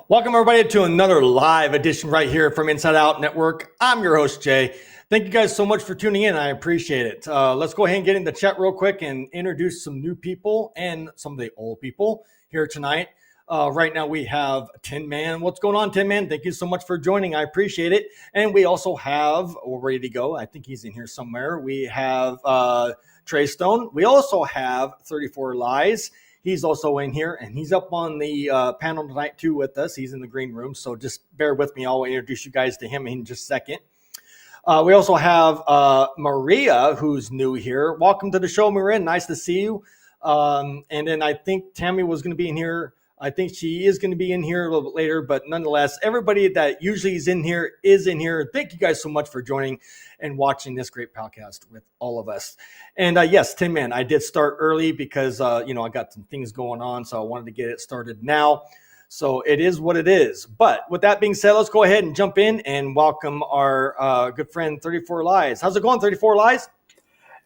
Welcome, everybody, to another live edition right here from Inside Out Network. I'm your host, Jay. Thank you guys so much for tuning in. I appreciate it. Let's go ahead and get in the chat real quick and introduce some new people and some of the old people here tonight. Right now, we have Tin Man. What's going on, Tin Man? Thank you so much for joining. I appreciate it. And we also have, we're ready to go. I think he's in here somewhere. We have Trey Stone. We also have 34 Lies. He's also in here, and he's up on the panel tonight, too, with us. He's in the green room, so just bear with me. I'll introduce you guys to him in just a second. We also have Maria, who's new here. Welcome to the show, Maria. Nice to see you. And then I think Tammy was going to be in here. I think she is going to be in here a little bit later, but nonetheless, everybody that usually is in here is in here. Thank you guys so much for joining and watching this great podcast with all of us. And yes, Tin Man, I did start early because, I got some things going on, so I wanted to get it started now. So it is what it is. But with that being said, let's go ahead and jump in and welcome our good friend, 34 Lies. How's it going, 34 Lies?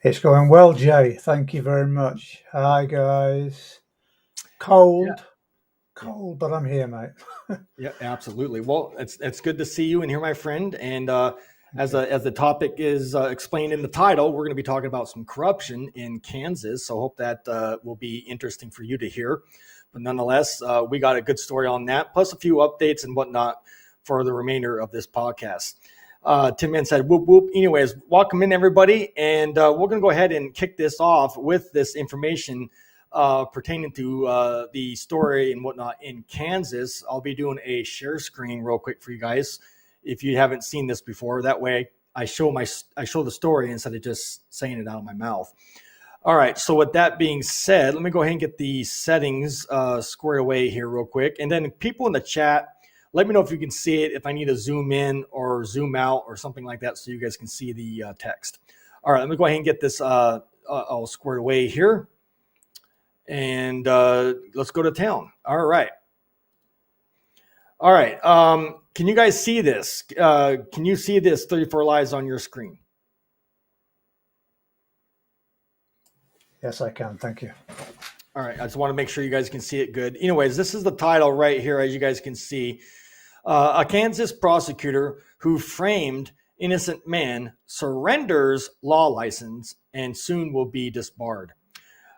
It's going well, Jay. Thank you very much. Hi, guys. Cold, but I'm here, mate. Yeah, absolutely. Well, it's good to see you and hear, my friend. And as the topic is explained in the title, we're going to be talking about some corruption in Kansas. So I hope that will be interesting for you to hear. But nonetheless, we got a good story on that, plus a few updates and whatnot for the remainder of this podcast. Tim Man said, whoop, whoop. Anyways, welcome in, everybody. And we're going to go ahead and kick this off with this information pertaining to the story and whatnot in Kansas. I'll be doing a share screen real quick for you guys if you haven't seen this before. That way I show the story instead of just saying it out of my mouth. All right, so with that being said, let me go ahead and get the settings squared away here real quick. And then people in the chat, let me know if you can see it, if I need to zoom in or zoom out or something like that so you guys can see the text. All right, let me go ahead and get this all squared away here. And let's go to town. All right. Can you guys see this? Can you see this 34 Lies on your screen? Yes, I can. Thank you. All right. I just want to make sure you guys can see it good. Anyways, this is the title right here, as you guys can see. A Kansas prosecutor who framed innocent man surrenders law license and soon will be disbarred.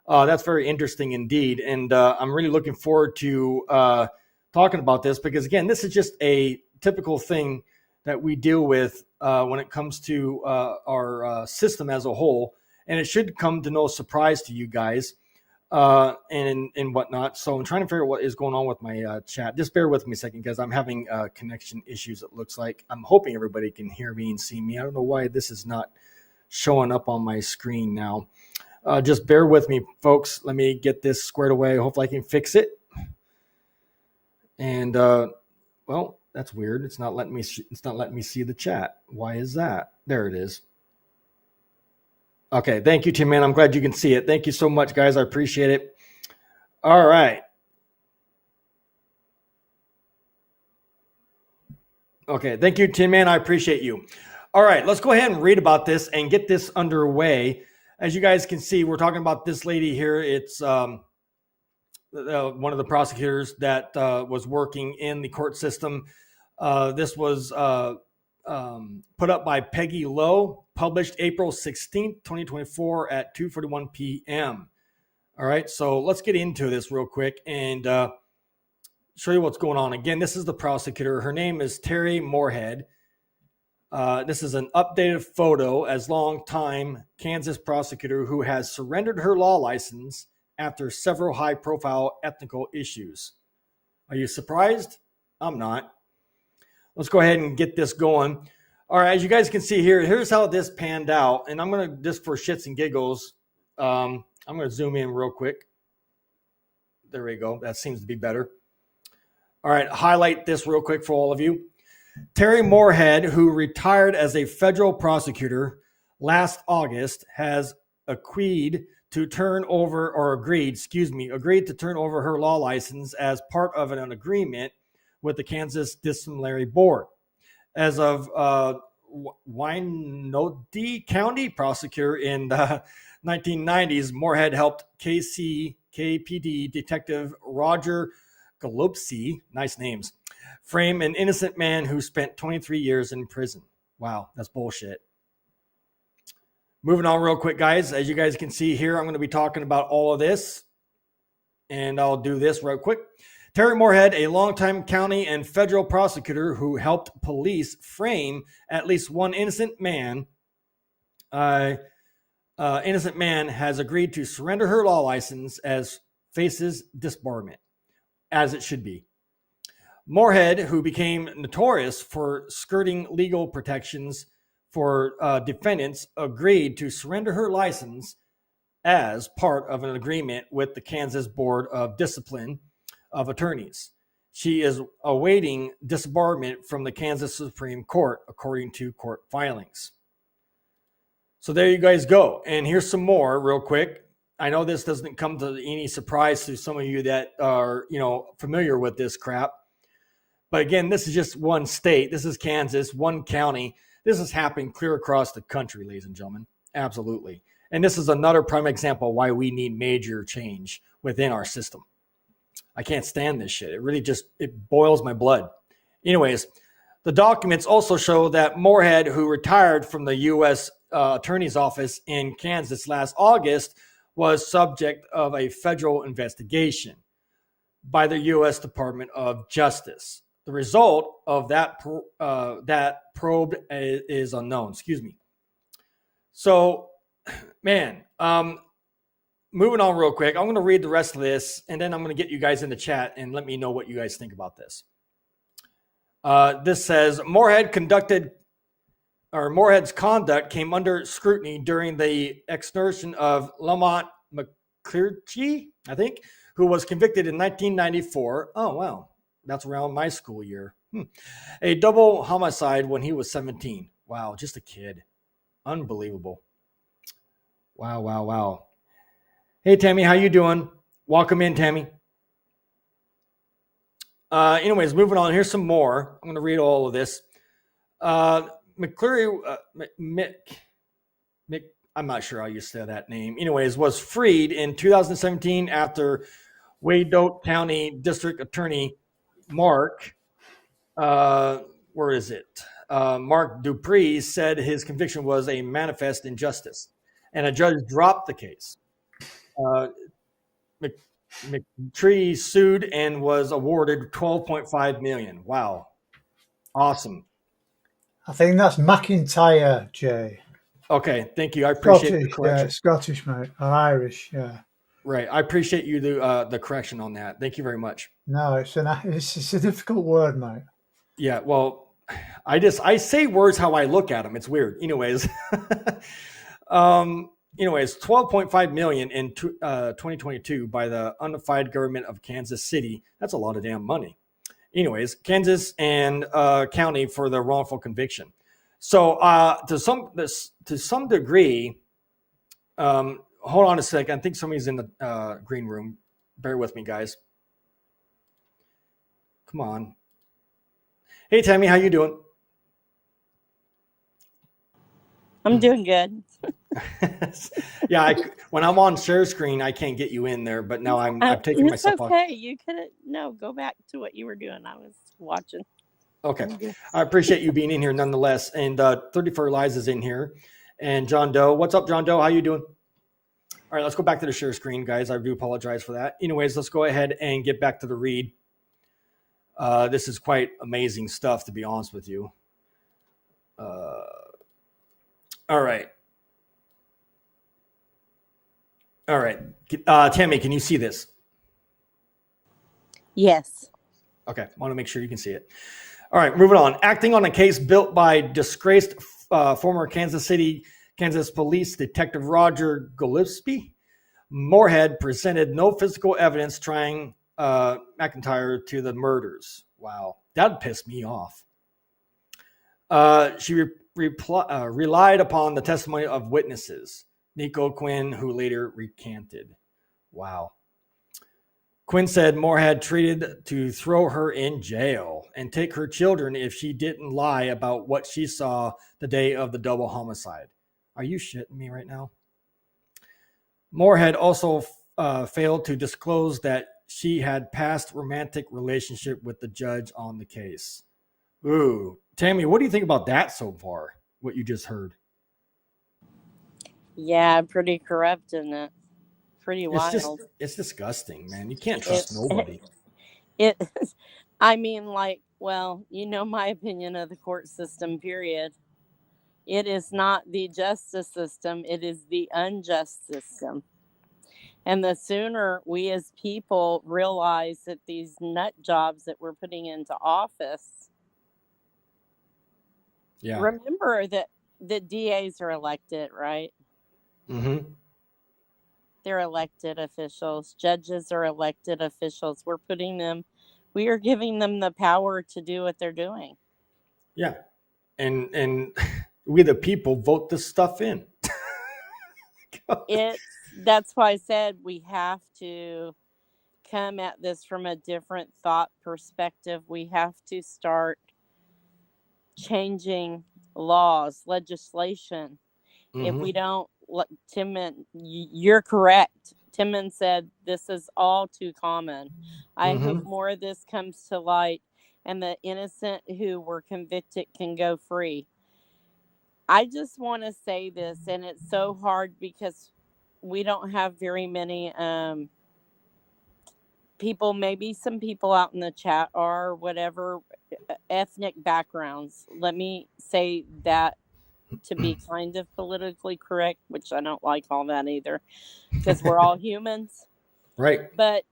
That's very interesting indeed. And I'm really looking forward to talking about this because, again, this is just a typical thing that we deal with when it comes to our system as a whole. And it should come to no surprise to you guys and whatnot. So I'm trying to figure out what is going on with my chat. Just bear with me a second because I'm having connection issues, it looks like. I'm hoping everybody can hear me and see me. I don't know why this is not showing up on my screen now. Just bear with me, folks. Let me get this squared away. Hopefully I can fix it. And, well, that's weird. It's not letting me see the chat. Why is that? There it is. Okay, thank you, Tim Man. I'm glad you can see it. Thank you so much, guys. I appreciate it. All right. Okay, thank you, Tim Man. I appreciate you. All right, let's go ahead and read about this and get this underway. As you guys can see, we're talking about this lady here. It's one of the prosecutors that was working in the court system. This was put up by Peggy Lowe, published April 16th, 2024 at 2:41 p.m. All right, so let's get into this real quick and show you what's going on. Again, this is the prosecutor. Her name is Terry Moorhead. This is an updated photo as longtime Kansas prosecutor who has surrendered her law license after several high-profile ethical issues. Are you surprised? I'm not. Let's go ahead and get this going. All right, as you guys can see here, here's how this panned out. And I'm going to, just for shits and giggles, I'm going to zoom in real quick. There we go. That seems to be better. All right, highlight this real quick for all of you. Terry Moorhead, who retired as a federal prosecutor last August, has agreed to turn over her law license as part of an agreement with the Kansas Disciplinary Board. As of Wyandotte County prosecutor in the 1990s, Moorhead helped KPD Detective Roger Golubsky, nice names, frame an innocent man who spent 23 years in prison. Wow, that's bullshit. Moving on real quick, guys. As you guys can see here, I'm going to be talking about all of this, and I'll do this real quick. Terry Moorhead, a longtime county and federal prosecutor who helped police frame at least one innocent man, has agreed to surrender her law license as faces disbarment, as it should be. Moorhead, who became notorious for skirting legal protections for defendants, agreed to surrender her license as part of an agreement with the Kansas Board of Discipline of Attorneys. She is awaiting disbarment from the Kansas Supreme Court, according to court filings. So there you guys go. And here's some more real quick. I know this doesn't come to any surprise to some of you that are, familiar with this crap. But again, this is just one state. This is Kansas, one county. This is happening clear across the country, ladies and gentlemen. Absolutely. And this is another prime example why we need major change within our system. I can't stand this shit. It really it boils my blood. Anyways, the documents also show that Moorhead, who retired from the U.S. Attorney's Office in Kansas last August, was subject of a federal investigation by the U.S. Department of Justice. The result of that probe is unknown. Excuse me. So, man, moving on real quick. I'm going to read the rest of this, and then I'm going to get you guys in the chat and let me know what you guys think about this. This says Moorhead's conduct came under scrutiny during the extradition of Lamont McClurgy, I think, who was convicted in 1994. Oh, wow. That's around my school year. A double homicide when he was 17. Wow, just a kid. Unbelievable. Wow. Hey, Tammy, how you doing? Welcome in, Tammy. Anyways, moving on. Here's some more. I'm going to read all of this. McCleary, I'm not sure how you say that name. Anyways, was freed in 2017 after Wyandotte County District Attorney Mark Dupree said his conviction was a manifest injustice, and a judge dropped the case. McTree sued and was awarded $12.5 million. Wow, awesome. I think that's McIntyre, Jay. Okay, thank you. I appreciate the correction. Yeah, Scottish, mate, or Irish, yeah. Right, I appreciate you the correction on that. Thank you very much. No, it's a difficult word, mate. Yeah, well, I say words how I look at them. It's weird. Anyways, $12.5 million in 2022 by the unified government of Kansas City. That's a lot of damn money. Anyways, Kansas and county for the wrongful conviction. So to some degree, hold on a second. I think somebody's in the green room. Bear with me, guys. Come on. Hey, Tammy, how you doing? I'm doing good. Yeah, when I'm on share screen, I can't get you in there, but now I've taken myself off. Okay, you could go back to what you were doing. I was watching. Okay, I appreciate you being in here nonetheless. And 34 Lies is in here, and John Doe. What's up, John Doe? How you doing? All right, let's go back to the share screen, guys. I do apologize for that. Anyways, let's go ahead and get back to the read. This is quite amazing stuff, to be honest with you. All right. Tammy, can you see this? Yes. Okay, I want to make sure you can see it. All right, moving on. Acting on a case built by disgraced former Kansas Police Detective Roger Golubsky, Moorhead presented no physical evidence trying McIntyre to the murders. Wow, that'd piss me off. She relied upon the testimony of witnesses, Nico Quinn, who later recanted. Wow. Quinn said Moorhead treated to throw her in jail and take her children if she didn't lie about what she saw the day of the double homicide. Are you shitting me right now? Moorhead also failed to disclose that she had past romantic relationship with the judge on the case. Ooh, Tammy, what do you think about that so far? What you just heard? Yeah, pretty corrupt, isn't it? Pretty wild. It's disgusting, man. You can't trust nobody. It I mean, like, well, my opinion of the court system, period. It is not the justice system, it is the unjust system. And the sooner we as people realize that these nut jobs that we're putting into office, remember that the DAs are elected, right? Mm-hmm. They're elected officials. Judges are elected officials. We are giving them the power to do what they're doing. Yeah. And we the people vote this stuff in. That's why I said we have to come at this from a different thought perspective. We have to start changing laws, legislation. Mm-hmm. If we don't, Timon, you're correct. Timon said this is all too common. I hope more of this comes to light and the innocent who were convicted can go free. I just want to say this, and it's so hard because we don't have very many people, maybe some people out in the chat are whatever ethnic backgrounds. Let me say that to be kind of politically correct, which I don't like all that either, because we're all humans. Right. But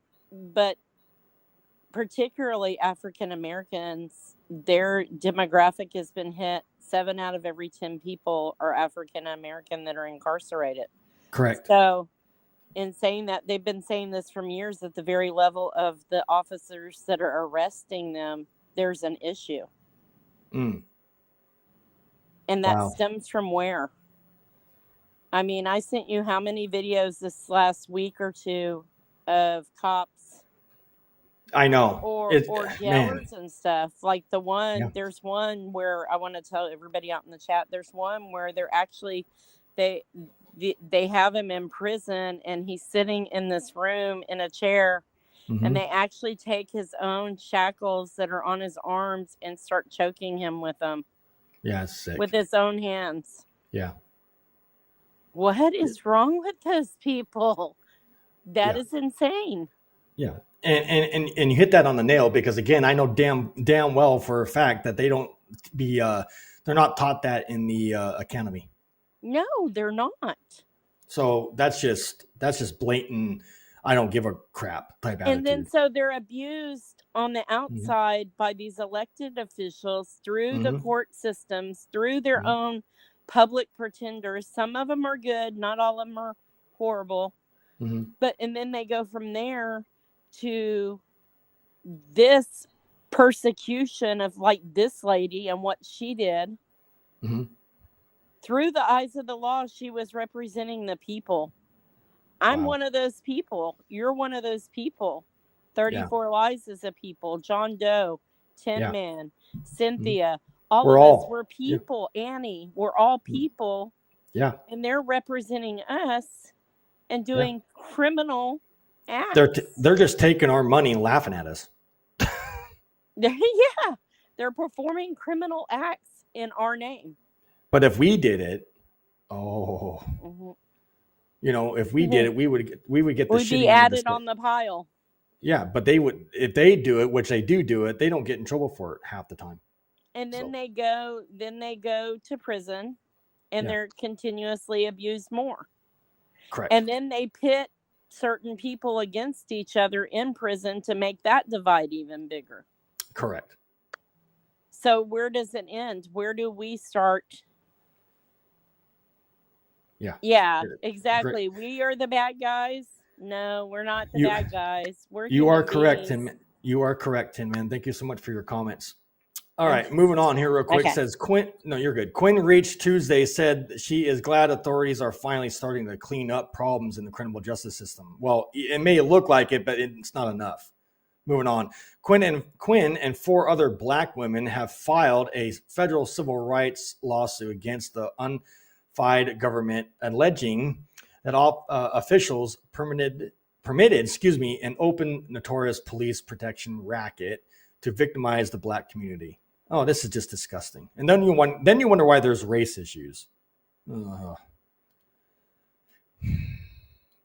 particularly African Americans, their demographic has been hit. 7 out of every 10 people are African American that are incarcerated. Correct. So in saying that, they've been saying this from years at the very level of the officers that are arresting them, there's an issue. Mm. And that stems from where? I mean, I sent you how many videos this last week or two of cops? I know. Or jailers and stuff. Like there's one where I want to tell everybody out in the chat, there's one where they're actually, they have him in prison and he's sitting in this room in a chair, and they actually take his own shackles that are on his arms and start choking him with them. Yeah, it's sick. With his own hands. Yeah. What is wrong with those people? That is insane. Yeah. And you hit that on the nail, because again, I know damn well for a fact that they're not taught that in the academy. No, they're not. So that's just blatant, I don't give a crap type attitude. And then so they're abused on the outside by these elected officials through the court systems, through their own public pretenders. Some of them are good, not all of them are horrible. But and then they go from there to this persecution of like this lady and what she did. Through the eyes of the law, she was representing the people. I'm one of those people. You're one of those people. 34 Lies is a people. John Doe, Tin Man, Cynthia. All of us were people. Annie, we're all people. Yeah. And they're representing us and doing criminal acts. They're just taking our money and laughing at us. Yeah. They're performing criminal acts in our name. But if we did it, if we did it, we would get the shitty. We'd be added on the pile. Yeah, but they would, if they do it, which they do it, they don't get in trouble for it half the time. And then they go to prison, and they're continuously abused more. Correct. And then they pit certain people against each other in prison to make that divide even bigger. Correct. So where does it end? Where do we start Yeah, exactly. We are the bad guys. No, we're not the bad guys. We're you are human correct, beings. Tim. You are correct, Tim, man. Thank you so much for your comments. All right, moving on here real quick. Okay. Says Quinn. No, you're good. Quinn Reach Tuesday said she is glad authorities are finally starting to clean up problems in the criminal justice system. Well, it may look like it, but it's not enough. Moving on. Quinn and 4 other black women have filed a federal civil rights lawsuit against the unified government, alleging that all officials permitted an open, notorious police protection racket to victimize the black community. Oh, this is just disgusting. And then you wonder why there's race issues.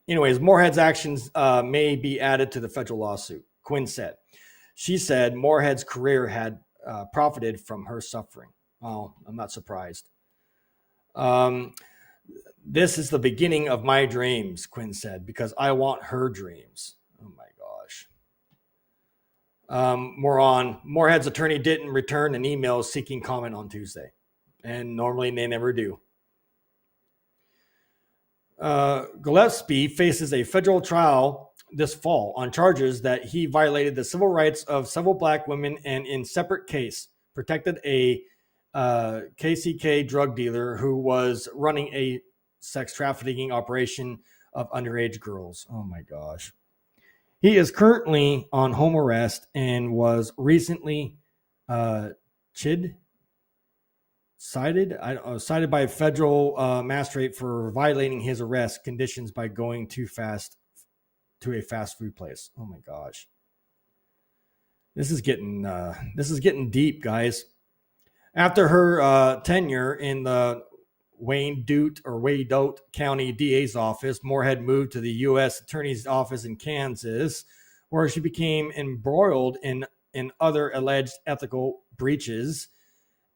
Anyways, Moorhead's actions may be added to the federal lawsuit, Quinn said. She said Moorhead's career had profited from her suffering. Oh, I'm not surprised. This is the beginning of my dreams, Quinn said, because I want her dreams. Oh my gosh. More on. Moorhead's attorney didn't return an email seeking comment on Tuesday. And normally they never do. Gillespie faces a federal trial this fall on charges that he violated the civil rights of several black women and in separate case protected a KCK drug dealer who was running a sex trafficking operation of underage girls. Oh my gosh. He is currently on home arrest and was recently cited by a federal magistrate for violating his arrest conditions by going too fast to a fast food place. Oh my gosh. This is getting deep, guys. After her tenure in the Wyandotte County DA's office, Moorhead moved to the U.S. Attorney's Office in Kansas, where she became embroiled in other alleged ethical breaches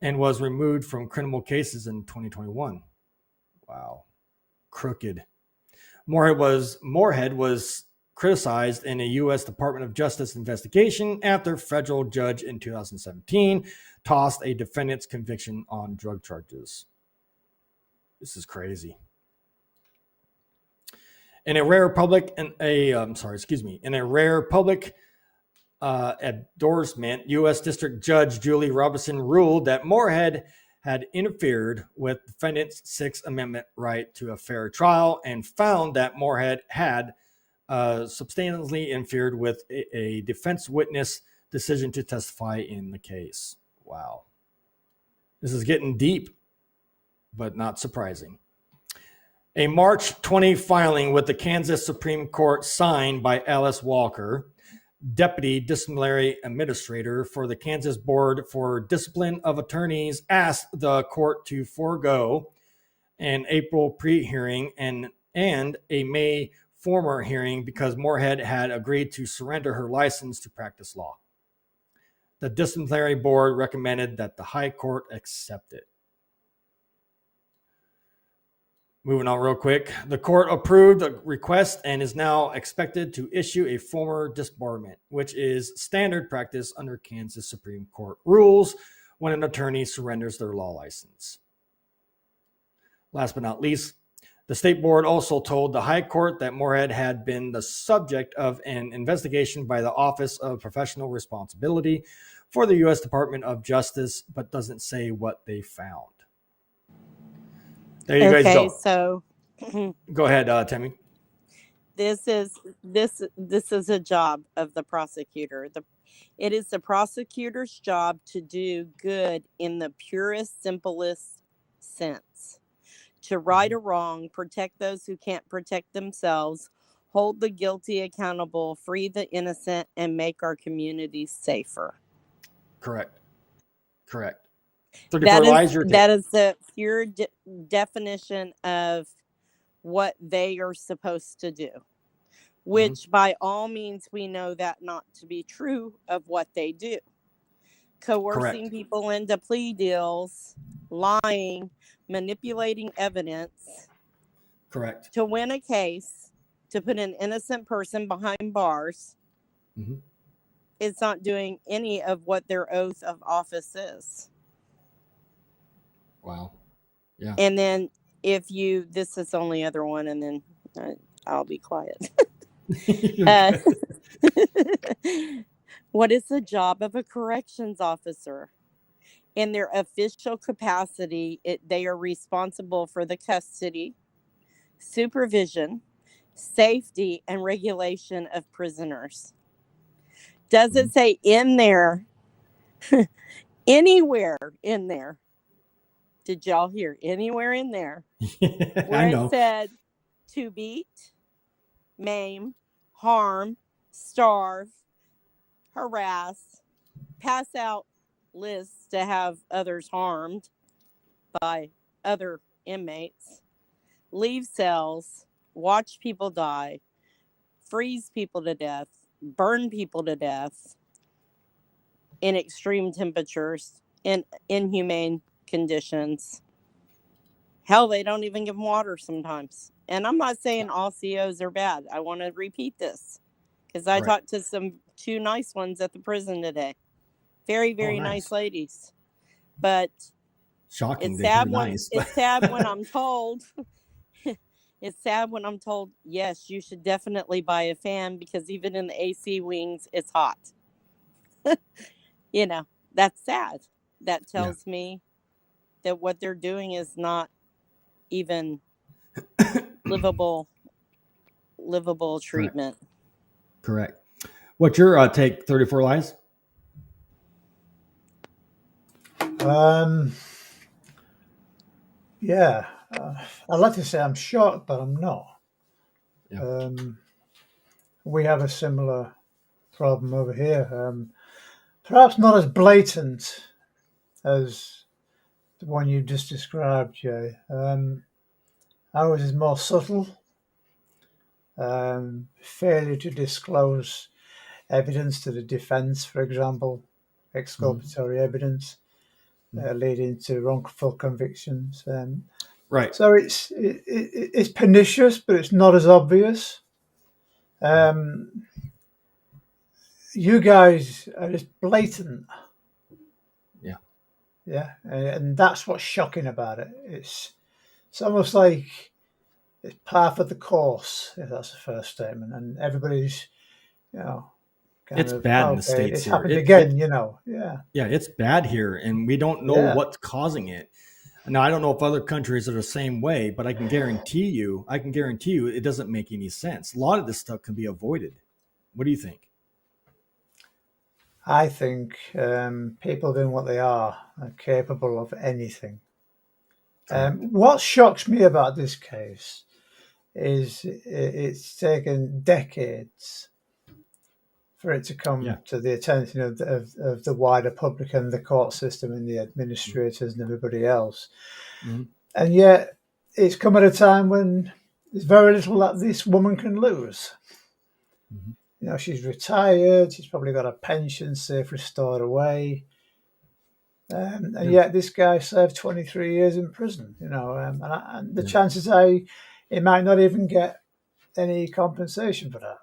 and was removed from criminal cases in 2021. Wow. Crooked. Moorhead was criticized in a U.S. Department of Justice investigation after a federal judge in 2017 tossed a defendant's conviction on drug charges. This is crazy. In a rare public endorsement, U.S. District Judge Julie Robinson ruled that Moorhead had interfered with defendant's Sixth Amendment right to a fair trial and found that Moorhead had substantially interfered with a defense witness' decision to testify in the case. Wow. This is getting deep, but not surprising. A March 20 filing with the Kansas Supreme Court signed by Alice Walker, Deputy Disciplinary Administrator for the Kansas Board for Discipline of Attorneys, asked the court to forego an April pre-hearing and a May former hearing because Moorhead had agreed to surrender her license to practice law. The disciplinary board recommended that the high court accept it. Moving on real quick. The court approved the request and is now expected to issue a formal disbarment, which is standard practice under Kansas Supreme Court rules when an attorney surrenders their law license. Last but not least, the state board also told the high court that Moorhead had been the subject of an investigation by the Office of Professional Responsibility for the U.S. Department of Justice, but doesn't say what they found. There you guys go. So go ahead, Tammy. This is a job of the prosecutor. It is the prosecutor's job to do good in the purest, simplest sense. To right a wrong, protect those who can't protect themselves, hold the guilty accountable, free the innocent, and make our communities safer. Correct. That is the pure definition of what they are supposed to do, which by all means we know that not to be true of what they do. Coercing people into plea deals, lying, manipulating evidence. Correct. To win a case, to put an innocent person behind bars. It's not doing any of what their oath of office is. Wow. Yeah. And then this is the only other one, and then I'll be quiet. What is the job of a corrections officer? In their official capacity, they are responsible for the custody, supervision, safety, and regulation of prisoners. Does it say in there? Anywhere in there? Did y'all hear anywhere in there where it said to beat, maim, harm, starve, harass, pass out lists to have others harmed by other inmates, leave cells, watch people die, freeze people to death, burn people to death in extreme temperatures, in inhumane conditions? Hell, they don't even give them water sometimes. And I'm not saying all COs are bad. I want to repeat this because I talked to two nice ones at the prison today. Very, very nice ladies. But shocking. It's sad when I'm told. It's sad when I'm told, yes, you should definitely buy a fan because even in the AC wings, it's hot. That's sad. That tells me that what they're doing is not even livable treatment. Correct. What's your take, 34 Lies? Yeah, I'd like to say I'm shocked, but I'm not. Yeah. We have a similar problem over here. Perhaps not as blatant as the one you just described, Jay. Ours is more subtle. Failure to disclose evidence to the defense, for example, exculpatory evidence, leading to wrongful convictions. Right. So it's pernicious, but it's not as obvious. You guys are just blatant. Yeah, and that's what's shocking about it. It's almost like it's par for the course, if that's the first statement, and everybody's, it's bad in the States. It's happened again, Yeah, it's bad here, and we don't know what's causing it. Now, I don't know if other countries are the same way, but I can guarantee you, it doesn't make any sense. A lot of this stuff can be avoided. What do you think? I think people doing what they are capable of anything. What shocks me about this case is it's taken decades for it to come to the attention of the wider public and the court system and the administrators and everybody else. And yet it's come at a time when there's very little that this woman can lose. She's retired. She's probably got a pension safe restored away. And yet this guy served 23 years in prison, and the chances are he might not even get any compensation for that.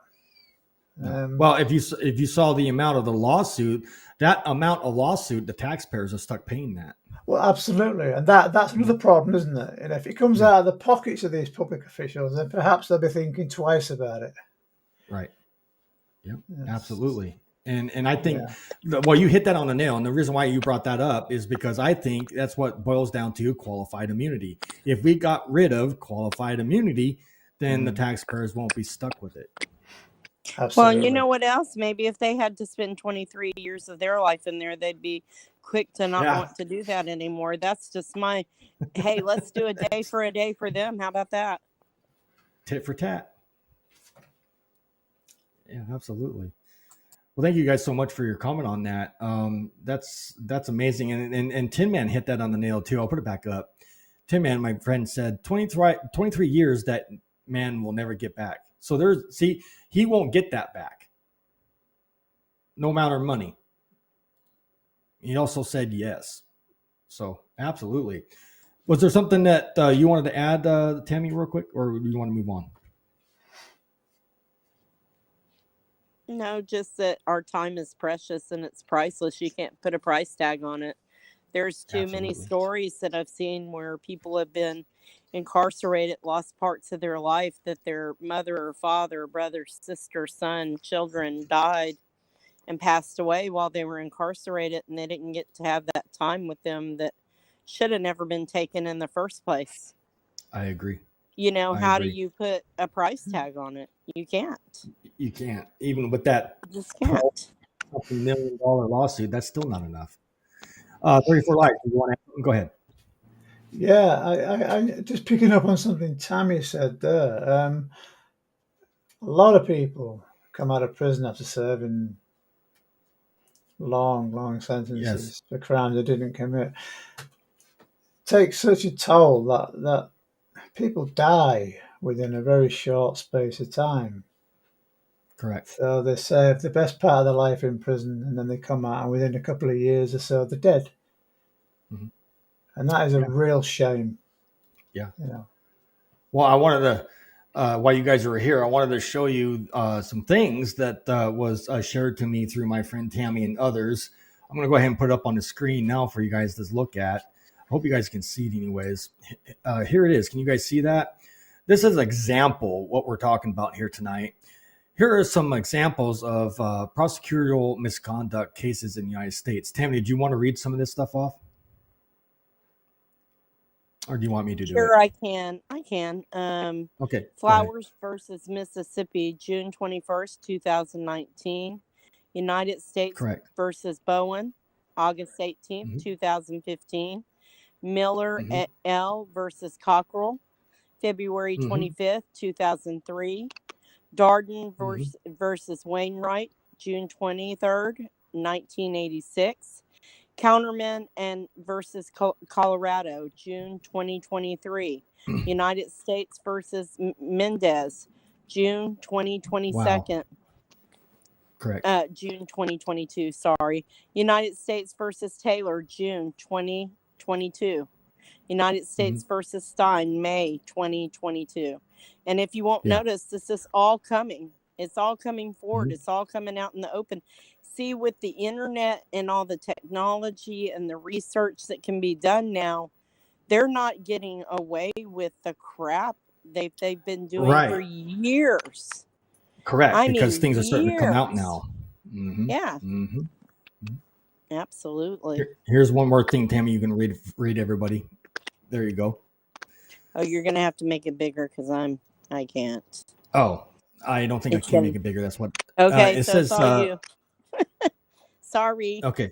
Well, if you saw the amount of the lawsuit, the taxpayers are stuck paying that. Well, absolutely. And that's another problem, isn't it? And if it comes out of the pockets of these public officials, then perhaps they'll be thinking twice about it. Right. Yep. Yes. Absolutely. And I think, well, you hit that on the nail. And the reason why you brought that up is because I think that's what boils down to qualified immunity. If we got rid of qualified immunity, then the taxpayers won't be stuck with it. Absolutely. Well, you know what else? Maybe if they had to spend 23 years of their life in there, they'd be quick to not want to do that anymore. That's just hey, let's do a day for them. How about that? Tit for tat. Yeah, absolutely. Well, thank you guys so much for your comment on that. That's amazing. And Tin Man hit that on the nail too. I'll put it back up. Tin Man, my friend, said 23 years that man will never get back. So he won't get that back. No amount of money. He also said yes. So absolutely. Was there something that you wanted to add, Tammy, real quick, or do you want to move on? No, just that our time is precious and it's priceless. You can't put a price tag on it. There's too many stories that I've seen where people have been incarcerated, lost parts of their life, that their mother or father, brother, sister, son, children died and passed away while they were incarcerated, and they didn't get to have that time with them that should have never been taken in the first place. I agree. You know, how do you put a price tag on it? You can't. You can't. Even with that You just can't. $12 million lawsuit, that's still not enough. 34 Life, you want to go ahead? Yeah, I just picking up on something Tammy said there. A lot of people come out of prison after serving long sentences for crimes they didn't commit. It takes such a toll that people die within a very short space of time. Correct. So they serve the best part of their life in prison, and then they come out, and within a couple of years or so, they're dead. Mm-hmm. And that is a real shame. Yeah. You know. Well, I wanted to, while you guys were here, I wanted to show you some things that was shared to me through my friend Tammy and others. I'm going to go ahead and put it up on the screen now for you guys to look at. I hope you guys can see it anyways. Here it is. Can you guys see that? This is an example what we're talking about here tonight. Here are some examples of prosecutorial misconduct cases in the United States. Tammy, did you want to read some of this stuff off? Or do you want me to do it? Sure, I can. Okay. Flowers versus Mississippi, June 21st, 2019. United States versus Bowen, August 18th, 2015. Miller et al. Versus Cockrell, February 25th, 2003. Darden versus Wainwright, June 23rd, 1986. Counterman and versus Colorado, June 2023. United States versus Mendez, June 2022. Wow. Correct. June 2022. Sorry. United States versus Taylor, June 2022. United States versus Stein, May 2022. And if you won't notice, this is all coming. It's all coming forward. It's all coming out in the open. See, with the internet and all the technology and the research that can be done now, they're not getting away with the crap they've been doing for years. Correct, because things are starting to come out now. Yeah. Absolutely. Here's one more thing, Tammy. You can read everybody. There you go. Oh, you're gonna have to make it bigger because I can't. Oh, I don't think I can make it bigger. That's what. Okay, it so says. it's all you. Sorry. Okay.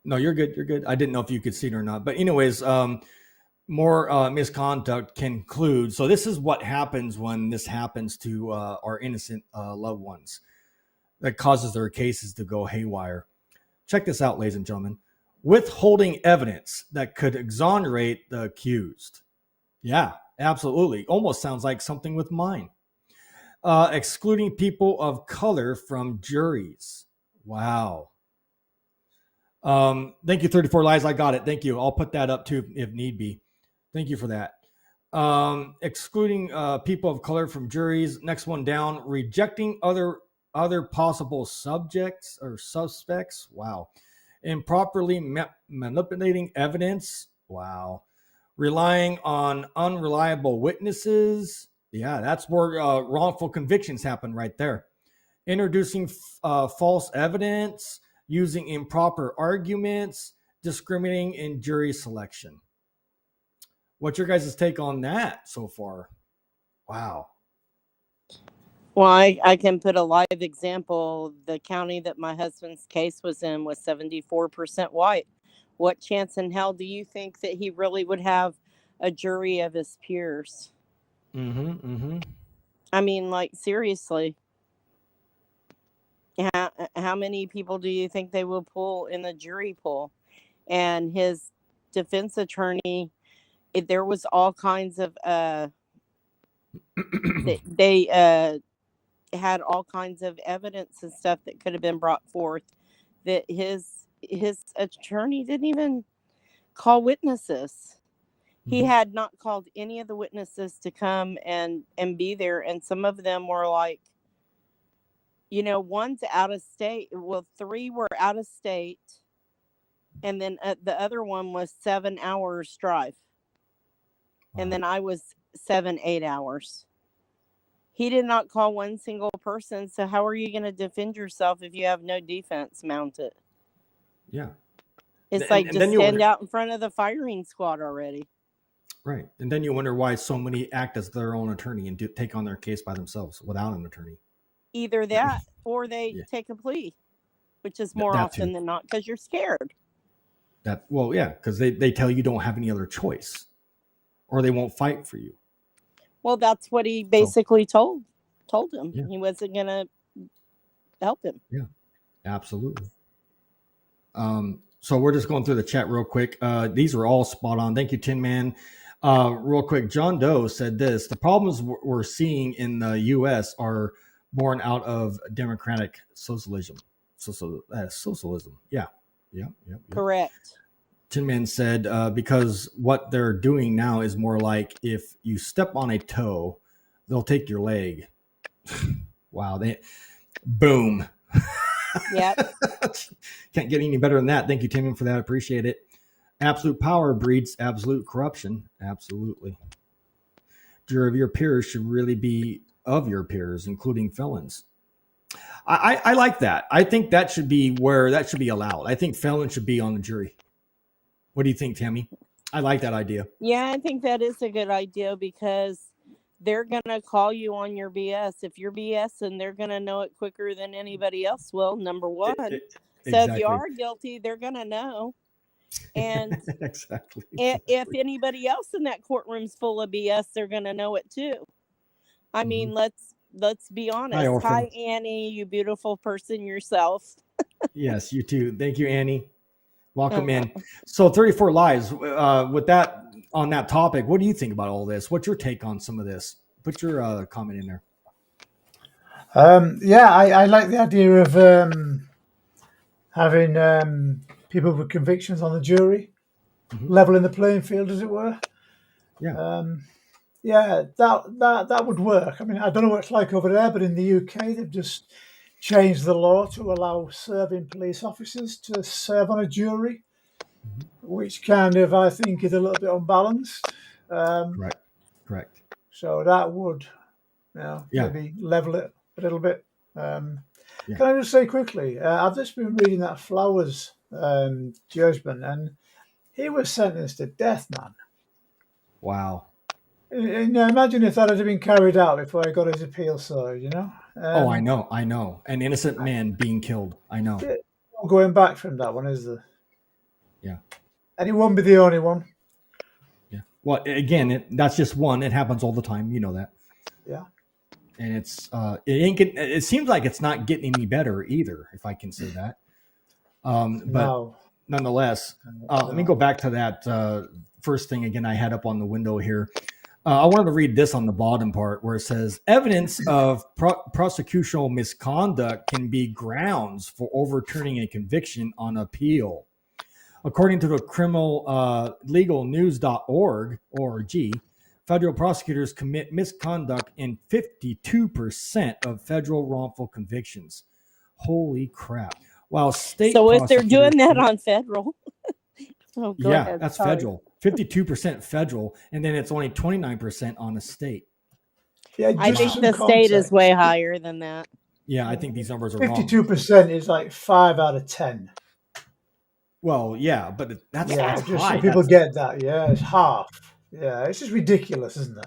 No, you're good. You're good. I didn't know if you could see it or not. But anyways, more misconduct can include. So this is what happens when this happens to our innocent loved ones. That causes their cases to go haywire. Check this out, ladies and gentlemen. Withholding evidence that could exonerate the accused. Yeah, absolutely. Almost sounds like something with mine. Excluding people of color from juries. Wow. Thank you, 34 Lies. I got it. Thank you. I'll put that up too if need be. Thank you for that. Excluding people of color from juries. Next one down. Rejecting other possible subjects or suspects. Wow. Improperly manipulating evidence. Wow. Relying on unreliable witnesses. Yeah, that's where wrongful convictions happen right there. Introducing false evidence. Using improper arguments. Discriminating in jury selection. What's your guys' take on that so far? Wow. Well, I can put a live example. The county that my husband's case was in was 74% white. What chance in hell do you think that he really would have a jury of his peers? I mean, like, seriously. How many people do you think they will pull in the jury pool? And his defense attorney, there was all kinds of they had all kinds of evidence and stuff that could have been brought forth that his attorney didn't even call witnesses. He had not called any of the witnesses to come and be there, and some of them were like, you know, one's out of state. Well, 3 were out of state. and then the other one was 7 hours drive. Wow. And then I was 7-8 hours. He did not call one single person. So how are you going to defend yourself if you have no defense mounted? Yeah. It's And just then you stand wonder, out in front of the firing squad already. right. And then you wonder why so many act as their own attorney and take on their case by themselves without an attorney. Either that or they Yeah. take a plea, which is more That often too. than not because you're scared. Well, yeah, because they tell you don't have any other choice, or they won't fight for you. Well, that's what he basically told him. Yeah. He wasn't going to help him. Yeah, absolutely. So we're just going through the chat real quick. These are all spot on. Thank you, Tin Man. Real quick, John Doe said this: the problems we're seeing in the U.S. are born out of democratic socialism. Socialism. Yeah. Correct. Tin Man said, because what they're doing now is more like if you step on a toe, they'll take your leg. Wow. Boom. Yep. Can't get any better than that. Thank you, Tin Man, for that. I appreciate it. Absolute power breeds absolute corruption. Absolutely. Jury of your peers should really be of your peers, including felons. I like that. I think that should be where that should be allowed. I think felons should be on the jury. What do you think, Tammy? I like that idea. Yeah, I think that is a good idea because they're going to call you on your BS. If you're BSing, they're going to know it quicker than anybody else will, number one. So if you are guilty, they're going to know. And exactly. If anybody else in that courtroom's full of BS, they're going to know it too. I mean, let's be honest. Hi, Annie, you beautiful person yourself. Yes, you too. Thank you, Annie. Welcome in. So 34 Lives, with that on that topic, what do you think about all this? What's your take on some of this? Put your comment in there. Yeah, I like the idea of having people with convictions on the jury, leveling the playing field, as it were. Yeah. Yeah, that would work. I mean, I don't know what it's like over there, but in the UK, they've just changed the law to allow serving police officers to serve on a jury, which kind of, I think, is a little bit unbalanced. Correct. So that would, maybe level it a little bit. Can I just say quickly, I've just been reading that Flowers judgment, and he was sentenced to death, man. Wow. Imagine if that had been carried out before he got his appeal sorted, I know. An innocent man being killed. I know. No going back from that one, is there? Yeah. And he won't be the only one. Yeah. Well, again, that's just one. It happens all the time. You know that. Yeah. And it seems like it's not getting any better either, if I can say that. But nonetheless, let me go back to that first thing again I had up on the window here. I wanted to read this on the bottom part where it says evidence of prosecutorial misconduct can be grounds for overturning a conviction on appeal. According to the criminal legal news.org, federal prosecutors commit misconduct in 52% of federal wrongful convictions. Holy crap. While state So if they're doing that on federal. Oh, go ahead. That's federal. 52% federal, and then it's only 29% on the state. Yeah, I think the state is way higher than that. Yeah, I think these numbers are wrong. 52% is like 5 out of 10. Well, yeah, but that's just high. So people get that. Yeah, it's half. Yeah, it's just ridiculous, isn't it?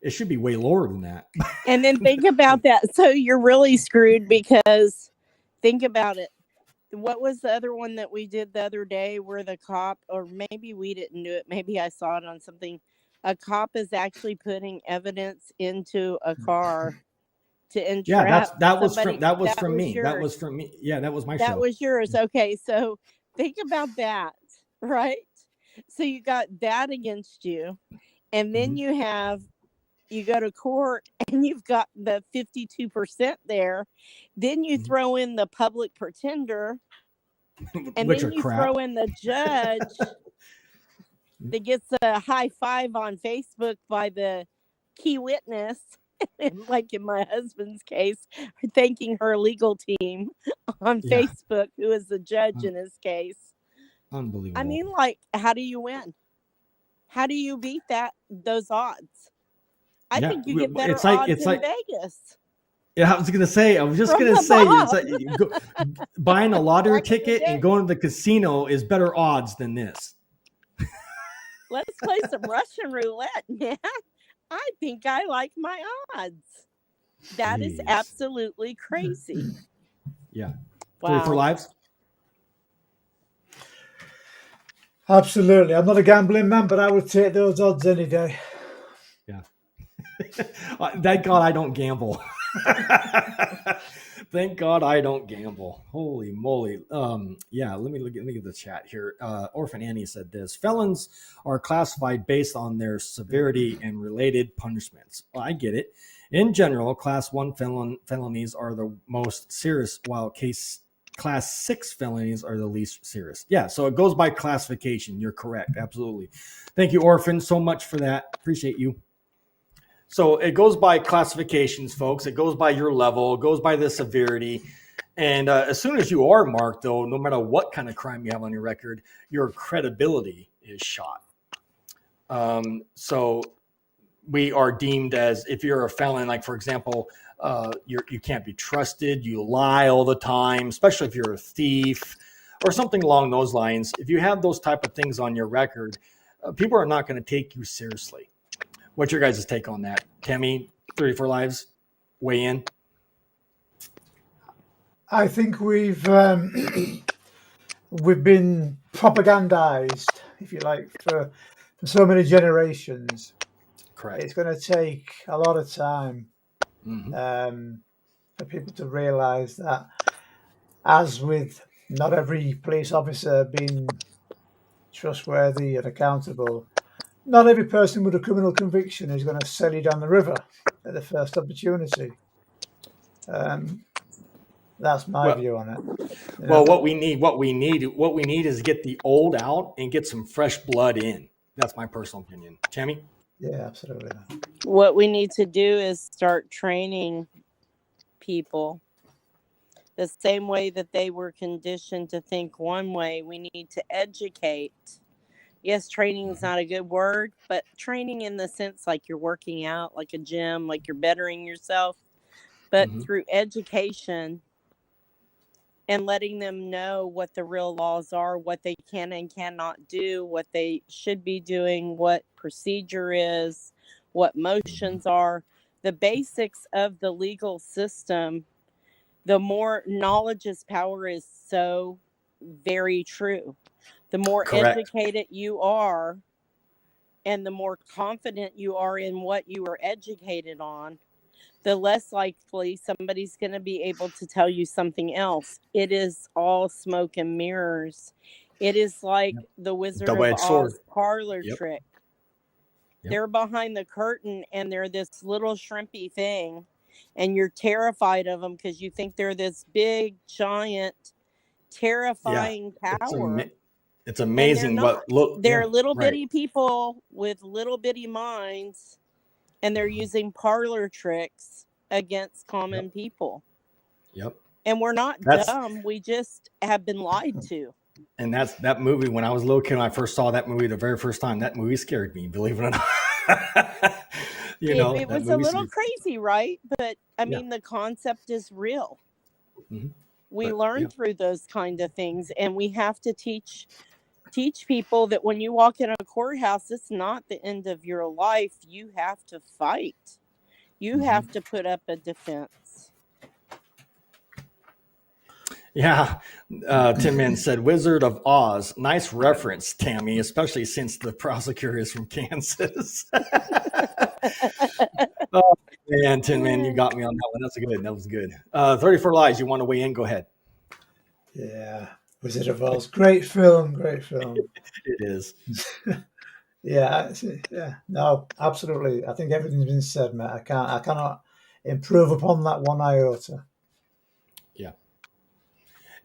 It should be way lower than that. And then think about that. So you're really screwed because think about it. What was the other one that we did the other day where the cop, or maybe we didn't do it, maybe I saw it on something, a cop is actually putting evidence into a car to entrap. Yeah, that was somebody. from me. That was from me. Yeah, that was my show. That was yours. Okay, so think about that, right? So you got that against you, and then you go to court and you've got the 52% there. Then you throw in the public pretender, and then you throw in the judge that gets a high five on Facebook by the key witness. And like in my husband's case, thanking her legal team on Facebook, who is the judge in his case. Unbelievable. I mean, like, how do you win? How do you beat those odds? I think you get better odds in Vegas. Yeah, I was just From gonna the say, it's mob. like buying a lottery Back in the ticket and day. going to the casino is better odds than this. Let's play some Russian roulette, man. I think I like my odds. That is Jeez. absolutely crazy. Yeah. Wow. 3 for lives. Absolutely. I'm not a gambling man, but I would take those odds any day. Yeah. Thank God I don't gamble. Thank God I don't gamble. Holy moly. Yeah, let me get the chat here. Orphan Annie said this. Felons are classified based on their severity and related punishments. Well, I get it. In general, class 1 felonies are the most serious, while class 6 felonies are the least serious. Yeah, so it goes by classification. You're correct. Absolutely. Thank you, Orphan, so much for that. Appreciate you. So it goes by classifications, folks. It goes by your level. It goes by the severity. And as soon as you are marked, though, no matter what kind of crime you have on your record, your credibility is shot. So we are deemed as, if you're a felon, like, for example, you can't be trusted. You lie all the time, especially if you're a thief or something along those lines. If you have those type of things on your record, people are not going to take you seriously. What's your guys' take on that? Tammy, 34 Lives, weigh in. I think we've been propagandized, if you like, for so many generations. Correct. It's going to take a lot of time for people to realize that, as with not every police officer being trustworthy and accountable, not every person with a criminal conviction is going to sell you down the river at the first opportunity. That's my view on it. Well, what we need is get the old out and get some fresh blood in. That's my personal opinion. Tammy? Yeah, absolutely. What we need to do is start training people the same way that they were conditioned to think one way. We need to educate. Yes, training is not a good word, but training in the sense like you're working out, like a gym, like you're bettering yourself, but through education and letting them know what the real laws are, what they can and cannot do, what they should be doing, what procedure is, what motions are, the basics of the legal system. The more knowledge is power is so very true. The more educated you are and the more confident you are in what you are educated on, the less likely somebody's going to be able to tell you something else. It is all smoke and mirrors. It is like the Wizard of Oz parlor trick. They're behind the curtain and they're this little shrimpy thing, and you're terrified of them because you think they're this big, giant, terrifying power. It's amazing they're little bitty people with little bitty minds, and they're using parlor tricks against common people. Yep. And we're not dumb. We just have been lied to. And that movie, when I was a little kid, when I first saw that movie the very first time, that movie scared me, believe it or not. It was a little crazy, right? But I mean, the concept is real. We learn through those kind of things, and we have to teach people that when you walk in a courthouse, it's not the end of your life. You have to fight. You have to put up a defense. Yeah. Tim Man said, Wizard of Oz. Nice reference, Tammy, especially since the prosecutor is from Kansas. Oh, man, Tim Man, you got me on that one. That's good. That was good. 34 Lies, you want to weigh in? Go ahead. Yeah. Wizard of Oz. Great film. It is. Yeah. No, absolutely. I think everything's been said, Matt. I cannot improve upon that one iota.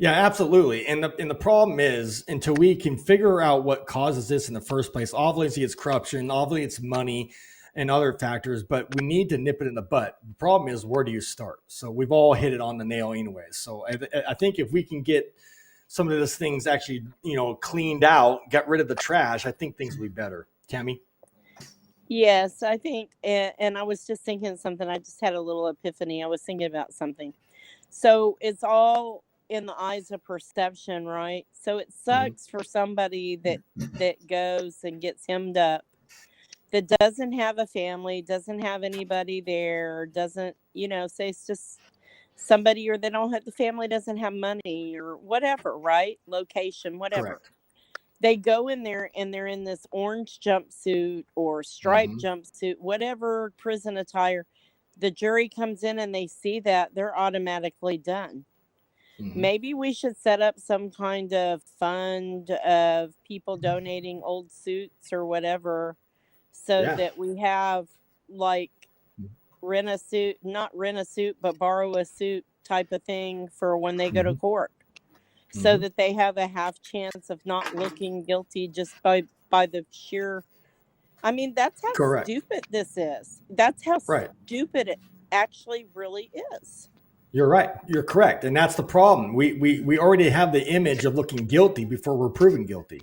Yeah, absolutely. And the problem is, until we can figure out what causes this in the first place, obviously it's corruption, obviously it's money and other factors, but we need to nip it in the butt. The problem is, where do you start? So we've all hit it on the nail anyway. So I think if we can get some of these things actually, cleaned out, get rid of the trash, I think things will be better. Tammy? Yes, I think, and I was just thinking something. I just had a little epiphany. I was thinking about something. So it's all in the eyes of perception, right? So it sucks for somebody that goes and gets hemmed up, that doesn't have a family, doesn't have anybody there, doesn't, say it's just somebody, or they don't have the family, doesn't have money or whatever, right? Location, whatever. Correct. They go in there and they're in this orange jumpsuit or striped jumpsuit, whatever prison attire. The jury comes in and they see that, they're automatically done. Maybe we should set up some kind of fund of people donating old suits or whatever, so that we have like not rent a suit, but borrow a suit type of thing for when they go to court, so that they have a half chance of not looking guilty just by the sheer. I mean, that's how Correct. stupid this is. That's how Right. stupid it actually really is. You're right. You're correct. And that's the problem. We already have the image of looking guilty before we're proven guilty.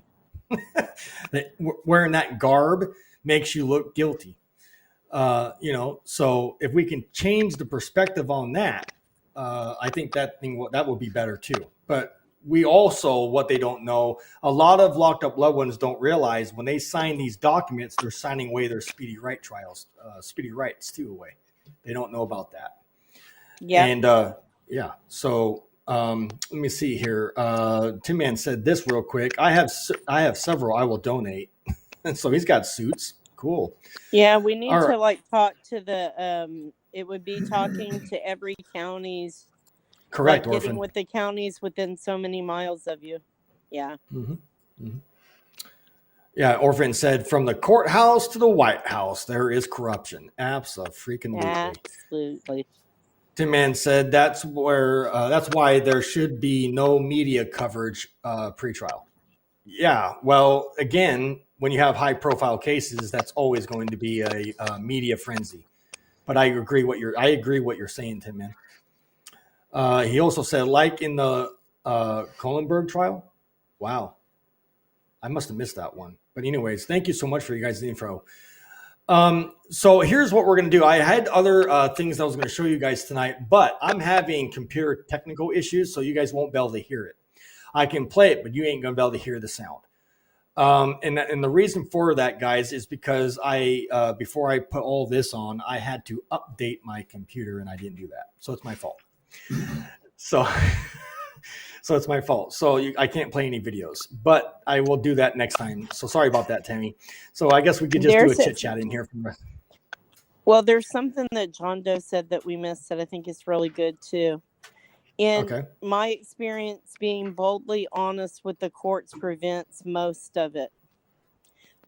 That wearing that garb makes you look guilty. So if we can change the perspective on that, I think that will be better too. But we also, what they don't know, a lot of locked up loved ones don't realize when they sign these documents, they're signing away their speedy rights too away. They don't know about that. Yeah. And so let me see here. Tim Man said this real quick. I have several I will donate. And so he's got suits. Cool. Yeah, we need All to right. talk to the it would be talking to every county's, Correct, getting Orphan. with the counties within so many miles of you. Yeah. Yeah, Orphan said from the courthouse to the White House, there is corruption. Absolutely. Tim Man said that's why there should be no media coverage pre-trial. Yeah, well, again, when you have high-profile cases, that's always going to be a media frenzy. But I agree what you're saying, Tim Man. He also said, like in the Kohlenberg trial. Wow, I must have missed that one. But anyways, thank you so much for you guys' info. So here's what we're going to do. I had other things I was going to show you guys tonight, but I'm having computer technical issues, so you guys won't be able to hear it. I can play it, but you ain't going to be able to hear the sound. And the reason for that, guys, is because before I put all this on, I had to update my computer, and I didn't do that. So it's my fault. So it's my fault. So I can't play any videos, but I will do that next time. So sorry about that, Tammy. So I guess we could just do a chit chat in here. Well, there's something that John Doe said that we missed that I think is really good too. In my experience, being boldly honest with the courts prevents most of it.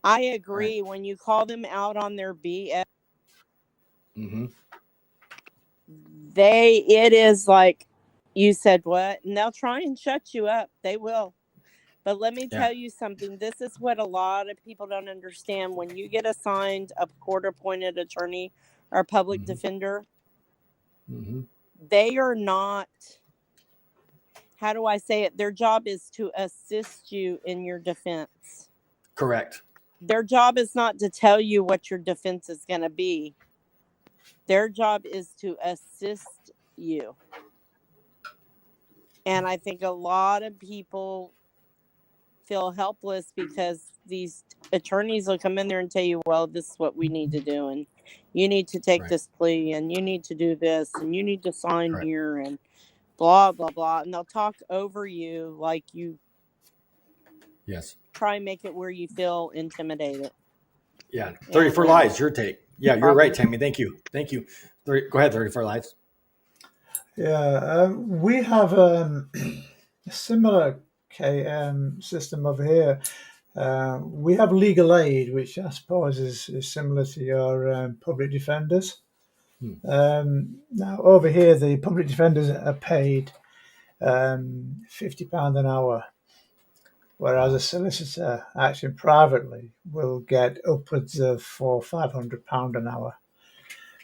I agree. When you call them out on their BS, it is like, you said what? And they'll try and shut you up. They will. But let me tell you something. This is what a lot of people don't understand. When you get assigned a court-appointed attorney or public defender, they are not, how do I say it? Their job is to assist you in your defense. Correct. Their job is not to tell you what your defense is going to be. Their job is to assist you. And I think a lot of people feel helpless because these attorneys will come in there and tell you, well, this is what we need to do. And you need to take this plea, and you need to do this, and you need to sign here, and blah, blah, blah. And they'll talk over you like you try and make it where you feel intimidated. Yeah. 34 Lives, your take. Yeah, you're right, Tammy. Thank you. Go ahead, 34 Lives. Yeah, we have a similar system over here. We have legal aid, which I suppose is similar to your public defenders. Now, over here, the public defenders are paid £50 an hour, whereas a solicitor acting privately will get upwards of £400-500 an hour.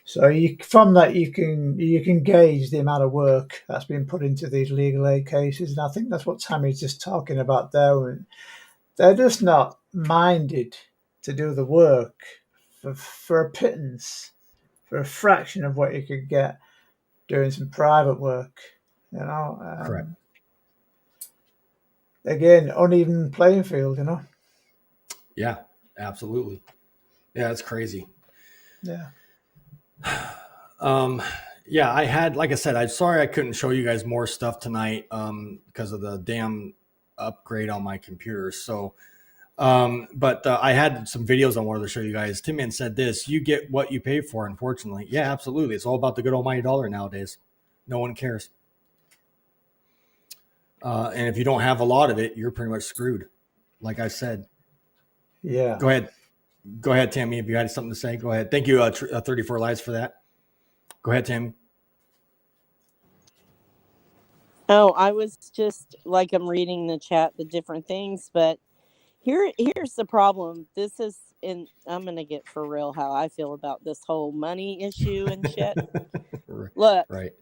So from that you can gauge the amount of work that's been put into these legal aid cases, and I think that's what Tammy's just talking about there. They're just not minded to do the work for a pittance, for a fraction of what you could get doing some private work. Correct. Again, uneven playing field. Yeah, absolutely. Yeah, it's crazy. Yeah. Yeah, I had, like I said, I'm sorry I couldn't show you guys more stuff tonight because of the damn upgrade on my computer. So, but I had some videos I wanted to show you guys. Tim Man said this: "You get what you pay for." Unfortunately, yeah, absolutely. It's all about the good almighty dollar nowadays. No one cares, and if you don't have a lot of it, you're pretty much screwed. Like I said. Yeah. Go ahead, Tammy. If you had something to say, go ahead. Thank you, 34 Lives, for that. Go ahead, Tammy. Oh, I was just like, I'm reading the chat, the different things, but here's the problem. This is I'm gonna get for real how I feel about this whole money issue and shit. Look, Right.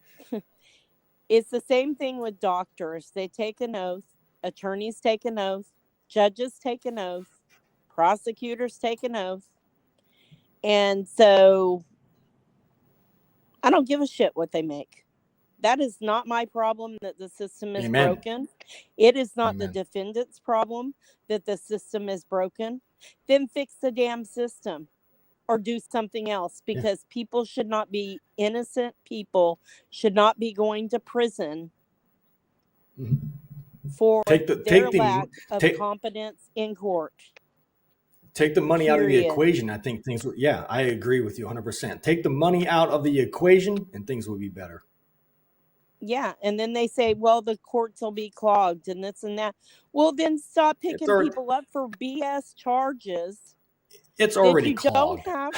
It's the same thing with doctors. They take an oath, attorneys take an oath, judges take an oath, prosecutors take an oath. And so I don't give a shit what they make. That is not my problem that the system is Amen. broken. It is not the Amen. defendant's problem that the system is broken. Then fix the damn system or do something else, because people should not be, innocent people should not be going to prison for their lack of competence in court. Take the money out of the equation. I think things will, yeah, I agree with you 100%. Take the money out of the equation and things will be better. Yeah, and then they say, well, the courts will be clogged and this and that. Well, then stop picking people up for BS charges. It's already that you clogged. Don't have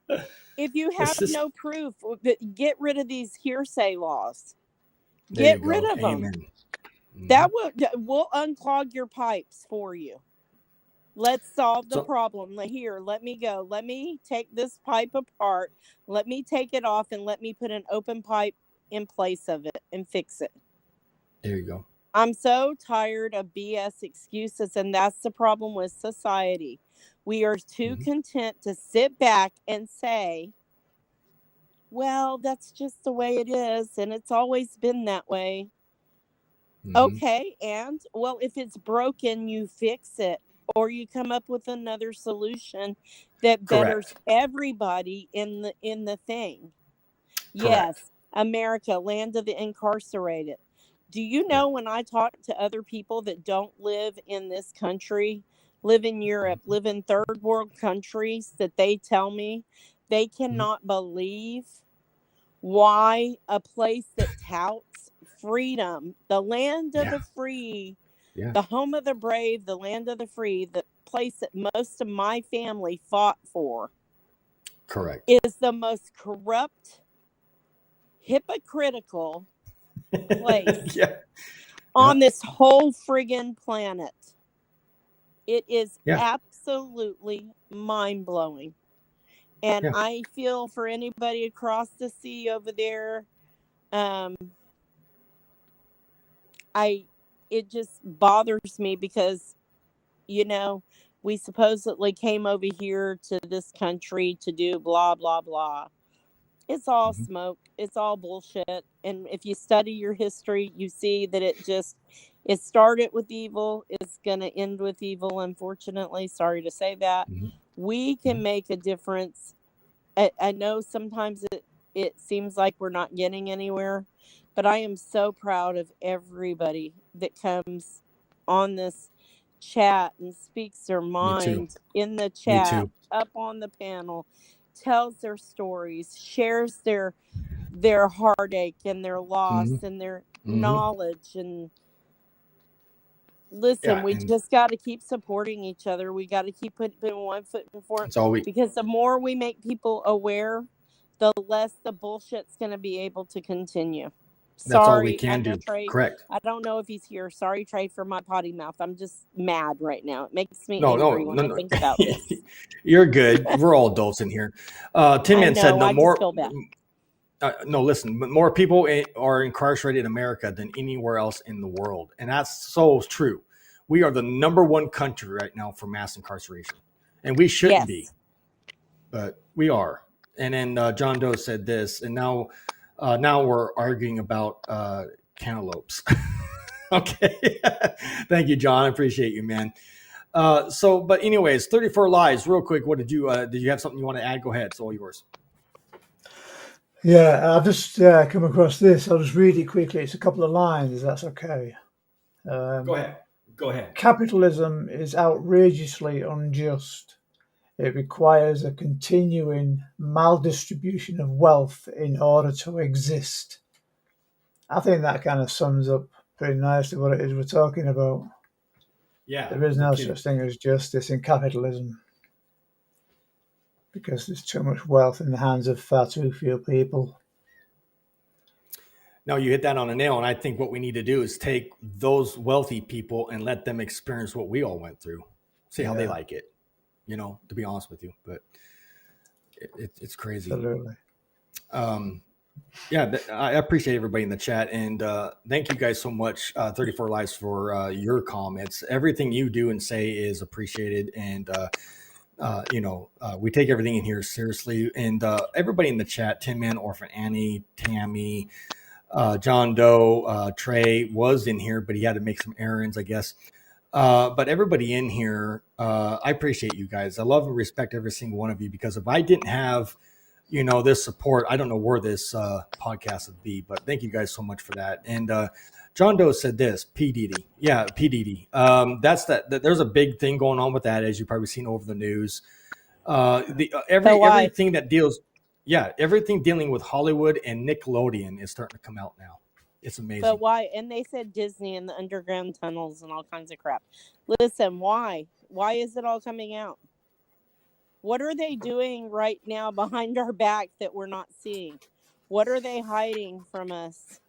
proof. If you have no proof, get rid of these hearsay laws. Get rid of them. Amen. That will unclog your pipes for you. Let's solve the problem. Here, let me go. Let me take this pipe apart. Let me take it off and let me put an open pipe in place of it and fix it. There you go. I'm so tired of BS excuses, and that's the problem with society. We are too content to sit back and say, well, that's just the way it is, and it's always been that way. Okay, and well, if it's broken, you fix it, or you come up with another solution that betters everybody in the thing. Correct. Yes, America, land of the incarcerated. Do you know, when I talk to other people that don't live in this country, live in Europe, live in third world countries, that they tell me they cannot believe why a place that touts freedom, the land of the free, the home of the brave, the land of the free, the place that most of my family fought for, is the most corrupt, hypocritical place on this whole friggin' planet. It is absolutely mind-blowing. And I feel for anybody across the sea over there. It just bothers me because, we supposedly came over here to this country to do blah, blah, blah. It's all smoke. It's all bullshit. And if you study your history, you see that it started with evil. It's going to end with evil, unfortunately. Sorry to say that. We can make a difference. I know sometimes it seems like we're not getting anywhere, but I am so proud of everybody that comes on this chat and speaks their mind in the chat, up on the panel, tells their stories, shares their heartache and their loss and their knowledge. And listen, we just got to keep supporting each other. We got to keep putting one foot in front, because the more we make people aware, the less the bullshit's going to be able to continue. That's all we Sorry, can I know do. Trey. Correct. I don't know if he's here. Sorry, Trey, for my potty mouth. I'm just mad right now. It makes me No, angry when I think about this. You're good. We're all adults in here. Tin I Man said know. no I more. just feel bad. No, listen, but more people are incarcerated in America than anywhere else in the world. And that's so true. We are the number one country right now for mass incarceration. And we shouldn't be, but we are. And then John Doe said this, and now we're arguing about cantaloupes. Okay. Thank you, John. I appreciate you, man. But anyways, 34 Lies, real quick. What did you have something you want to add? Go ahead. It's all yours. Yeah, I've just come across this. I'll just read it quickly. It's a couple of lines, if that's okay. Go ahead. Capitalism is outrageously unjust. It requires a continuing maldistribution of wealth in order to exist. I think that kind of sums up pretty nicely what it is we're talking about. Yeah. There is no such thing as justice in capitalism because there's too much wealth in the hands of far too few people. No, you hit that on a nail. And I think what we need to do is take those wealthy people and let them experience what we all went through. See how they like it, to be honest with you. But it's crazy. Absolutely. I appreciate everybody in the chat. And thank you guys so much, 34 Lives, for your comments. Everything you do and say is appreciated. And, we take everything in here seriously. And everybody in the chat, Tin Man, Orphan Annie, Tammy, John Doe, Trey was in here, but he had to make some errands, I guess. But everybody in here, I appreciate you guys. I love and respect every single one of you, because if I didn't have, this support, I don't know where this podcast would be. But thank you guys so much for that. And John Doe said this, P. Diddy. Yeah, P. Diddy. There's a big thing going on with that, as you've probably seen over the news. Everything that deals... Yeah, everything dealing with Hollywood and Nickelodeon is starting to come out now. It's amazing. But why? And they said Disney and the underground tunnels and all kinds of crap. Listen, why? Why is it all coming out? What are they doing right now behind our back that we're not seeing? What are they hiding from us?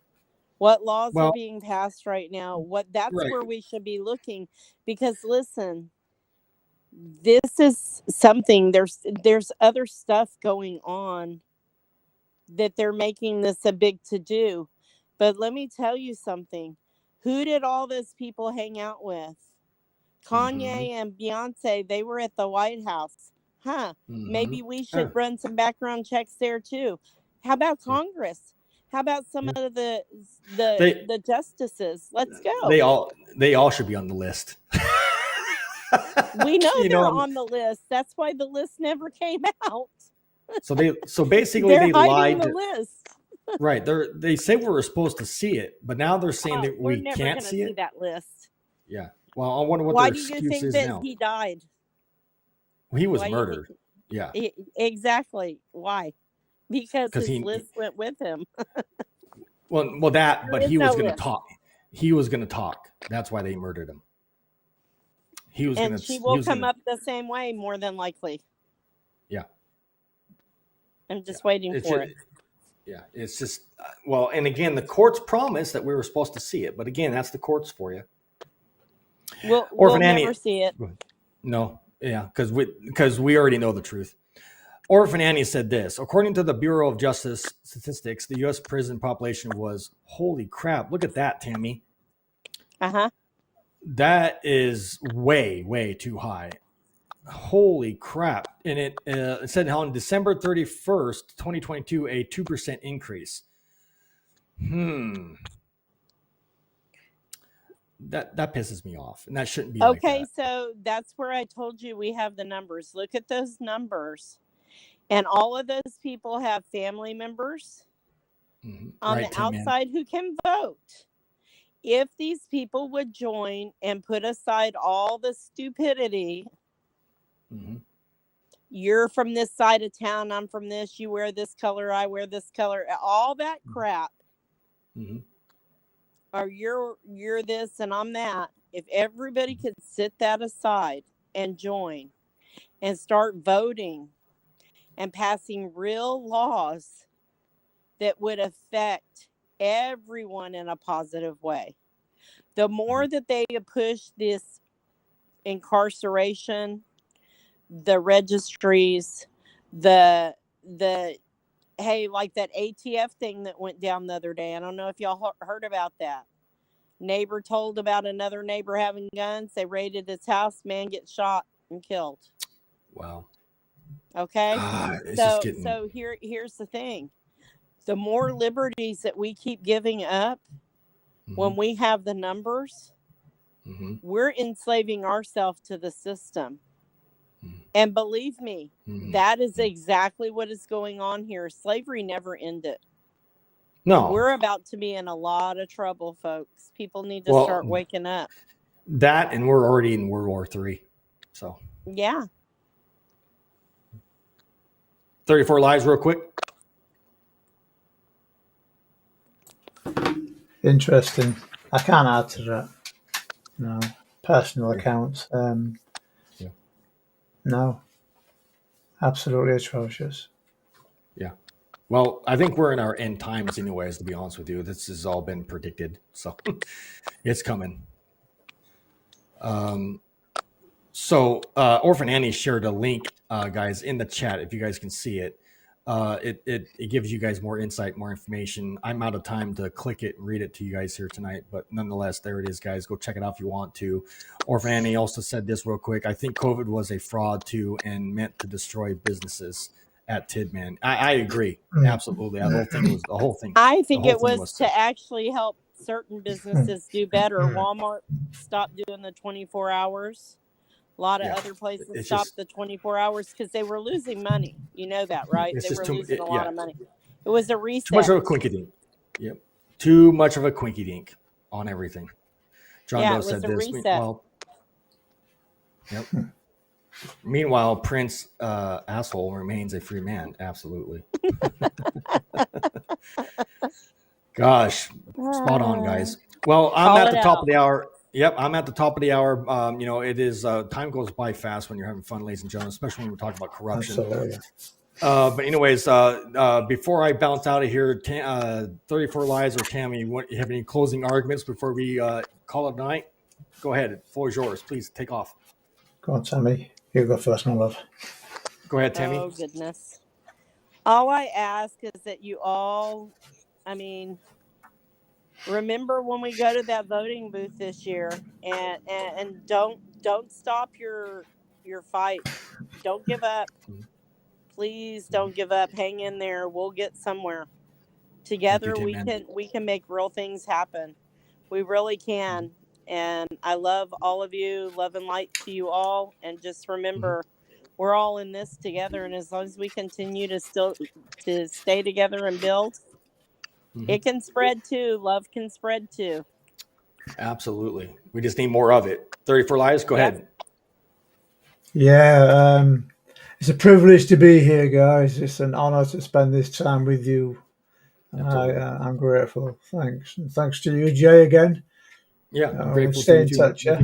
What laws are being passed right now? That's where we should be looking. Because listen, this is something, there's other stuff going on that they're making this a big to-do. But let me tell you something. Who did all those people hang out with? Kanye and Beyonce, they were at the White House. Maybe we should run some background checks there too. How about Congress? How about some of the justices? Let's go. They all should be on the list. We know they're on the list. That's why the list never came out. So basically they're they hiding lied. The list. Right. They say we were supposed to see it, but now they're saying that we can't see it. That list. Yeah. Well, I wonder what why their do excuse you think is that now. He died? He was murdered. Yeah. Exactly. Why? Because his list went with him. well, but he was going to talk. He was going to talk. That's why they murdered him. She will come up the same way, more than likely. Yeah. I'm just waiting for it. Yeah, it's just, and again, the courts promised that we were supposed to see it, but again, that's the courts for you. We'll never see it. No, yeah, because we already know the truth. Orphan Annie said this: according to the Bureau of Justice statistics, the U.S. prison population was, holy crap, look at that, Tammy. That is way, way too high. Holy crap. And it said how on December 31st, 2022, a 2% increase. That pisses me off. And that shouldn't be like that. Okay, so that's where I told you we have the numbers. Look at those numbers. And all of those people have family members on the outside who can vote. If these people would join and put aside all the stupidity, you're from this side of town, I'm from this, you wear this color, I wear this color, all that crap, or you're this and I'm that. If everybody could sit that aside and join and start voting and passing real laws that would affect everyone in a positive way. The more that they push this incarceration, the registries, the hey, like that ATF thing that went down the other day. I don't know if y'all heard about that. Neighbor told about another neighbor having guns. They raided his house. Man gets shot and killed. Wow. Okay. It's So here's the thing. The more liberties that we keep giving up, when we have the numbers, we're enslaving ourselves to the system. And believe me, that is exactly what is going on here. Slavery never ended. No. We're about to be in a lot of trouble, folks. People need to start waking up. That, and we're already in World War III. So yeah. 34 lives real quick. Interesting. I can't add to that. No. Personal accounts. No. Absolutely atrocious. Yeah. Well, I think we're in our end times anyways, to be honest with you. This has all been predicted. So it's coming. Orphan Annie shared a link, guys, in the chat, if you guys can see it. It gives you guys more insight, more information. I'm out of time to click it and read it to you guys here tonight, but nonetheless, there it is, guys. Go check it out if you want to. Orphan Annie also said this real quick. I think COVID was a fraud too and meant to destroy businesses at Tidman. I agree. Absolutely. The whole thing. I think it was to actually help certain businesses do better. Walmart stopped doing the 24 hours. A lot of other places stopped the 24 hours because they were losing money. You know that, right? They were losing a lot of money. It was a reset. Too much of a quinky dink. Yep. Too much of a quinky dink on everything. John Doe said this. Meanwhile, Prince asshole remains a free man. Absolutely. Gosh, spot on, guys. Well, I'm at the top of the hour. Yep, I'm at the top of the hour. It is time goes by fast when you're having fun, ladies and gentlemen, especially when we're talking about corruption. Absolutely. But anyways, before I bounce out of here, 34 Lies or Tammy, you have any closing arguments before we call it a night? Go ahead. The floor is yours. Please take off. Go on, Tammy. You go first, my love. Go ahead, Tammy. Oh, goodness. All I ask is that you all, remember when we go to that voting booth this year, and don't stop your fight. Don't give up. Please don't give up. Hang in there. We'll get somewhere. Together we can make real things happen. We really can. And I love all of you. Love and light to you all. And just remember, we're all in this together. And as long as we continue to stay together and build, it can spread too. Love can spread too. Absolutely. We just need more of it. 34 Lives, go ahead. Yeah, it's a privilege to be here, guys. It's an honor to spend this time with you. I'm grateful. Thanks. And thanks to you, Jay, again. Yeah, I'm grateful stay in touch, yeah?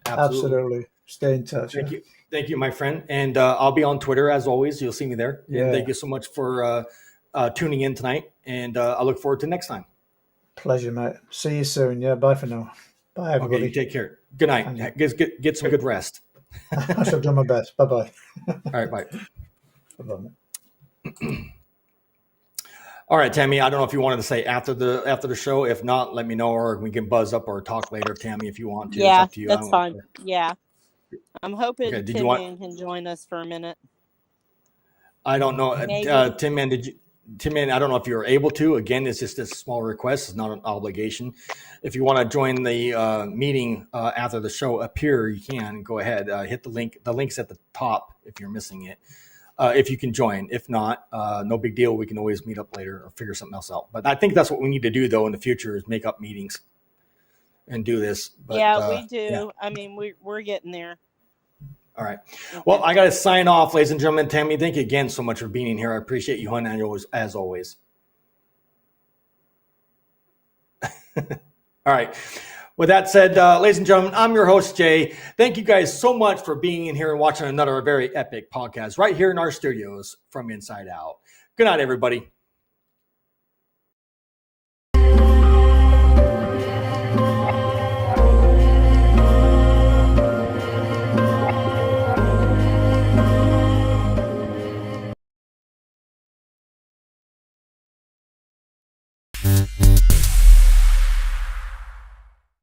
Absolutely. Stay in touch. Thank you. Thank you, my friend. And I'll be on Twitter as always. You'll see me there. Yeah. And thank you so much for tuning in tonight. And I look forward to next time. Pleasure, mate. See you soon. Yeah, bye for now. Bye, everybody. Okay, you take care. Good night. Get some good rest. I shall do my best. Bye-bye. All right, bye. Bye-bye. All right, Tammy, I don't know if you wanted to say after the show. If not, let me know, or we can buzz up or talk later, Tammy, if you want to. Yeah, it's up to you. That's fine. Yeah. I'm hoping Tim Man can join us for a minute. I don't know. Tim Man, I don't know if you're able to. Again, it's just a small request. It's not an obligation. If you want to join the meeting after the show up here, you can. Go ahead. Hit the link. The link's at the top if you're missing it. If you can join. If not, no big deal. We can always meet up later or figure something else out. But I think that's what we need to do, though, in the future is make up meetings and do this. But, we do. Yeah. I mean, we're getting there. All right. Well, I got to sign off, ladies and gentlemen. Tammy, thank you again so much for being here. I appreciate you, hon, as always. All right. With that said, ladies and gentlemen, I'm your host, Jay. Thank you guys so much for being in here and watching another very epic podcast right here in our studios from Inside Out. Good night, everybody.